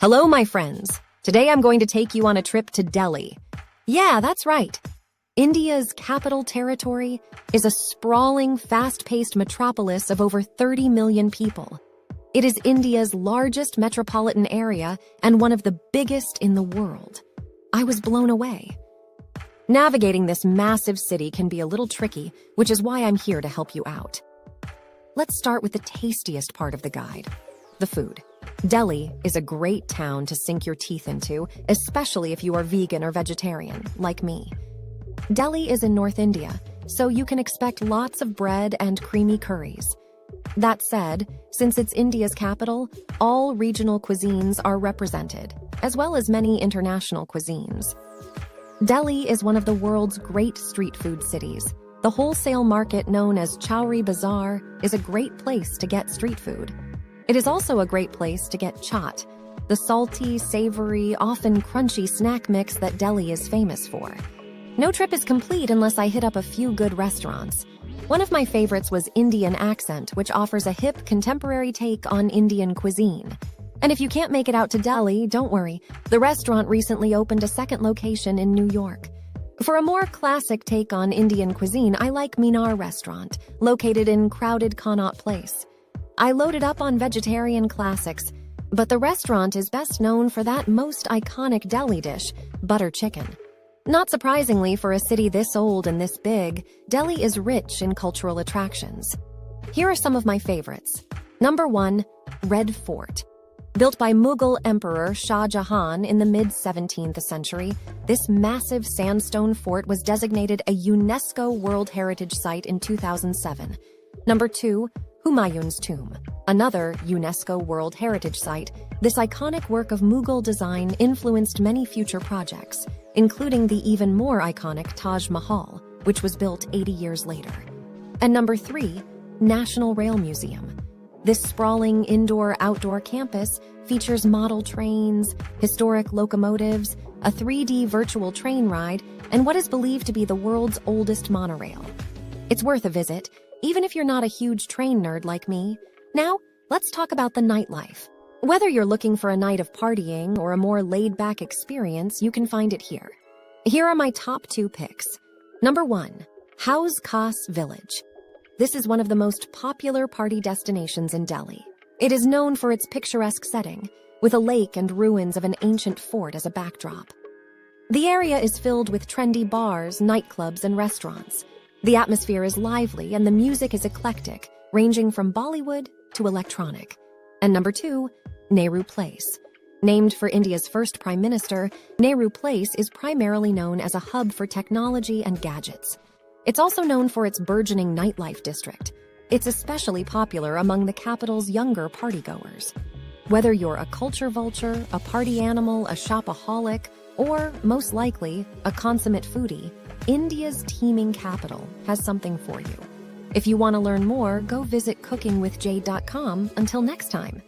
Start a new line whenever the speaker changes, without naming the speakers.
Hello, my friends. Today I'm going to take you on a trip to Delhi. Yeah, that's right. India's capital territory is a sprawling, fast-paced metropolis of over 30 million people. It is India's largest metropolitan area and one of the biggest in the world. I was blown away. Navigating this massive city can be a little tricky, which is why I'm here to help you out. Let's start with the tastiest part of the guide, the food. Delhi is a great town to sink your teeth into, especially if you are vegan or vegetarian, like me. Delhi is in North India, so you can expect lots of bread and creamy curries. That said, since it's India's capital, all regional cuisines are represented, as well as many international cuisines. Delhi is one of the world's great street food cities. The wholesale market known as Chowri Bazaar is a great place to get street food. It is also a great place to get chaat, the salty, savory, often crunchy snack mix that Delhi is famous for. No trip is complete unless I hit up a few good restaurants. One of my favorites was Indian Accent, which offers a hip, contemporary take on Indian cuisine. And if you can't make it out to Delhi, don't worry. The restaurant recently opened a second location in New York. For a more classic take on Indian cuisine, I like Minar Restaurant, located in crowded Connaught Place. I loaded up on vegetarian classics, but the restaurant is best known for that most iconic Delhi dish, butter chicken. Not surprisingly, for a city this old and this big, Delhi is rich in cultural attractions. Here are some of my favorites. Number 1, Red Fort. Built by Mughal Emperor Shah Jahan in the mid-17th century, this massive sandstone fort was designated a UNESCO World Heritage Site in 2007. Number 2, Humayun's Tomb. Another UNESCO World Heritage Site, this iconic work of Mughal design influenced many future projects, including the even more iconic Taj Mahal, which was built 80 years later. And number 3, National Rail Museum. This sprawling indoor-outdoor campus features model trains, historic locomotives, a 3D virtual train ride, and what is believed to be the world's oldest monorail. It's worth a visit, even if you're not a huge train nerd like me. Now, let's talk about the nightlife. Whether you're looking for a night of partying or a more laid-back experience, you can find it here. Here are my top 2 picks. Number 1, Hauz Khas Village. This is one of the most popular party destinations in Delhi. It is known for its picturesque setting, with a lake and ruins of an ancient fort as a backdrop. The area is filled with trendy bars, nightclubs, and restaurants. The atmosphere is lively and the music is eclectic, ranging from Bollywood to electronic. And number 2, Nehru Place. Named for India's first Prime Minister, Nehru Place is primarily known as a hub for technology and gadgets. It's also known for its burgeoning nightlife district. It's especially popular among the capital's younger partygoers. Whether you're a culture vulture, a party animal, a shopaholic, or, most likely, a consummate foodie, India's teeming capital has something for you. If you want to learn more, go visit cookingwithjade.com. Until next time.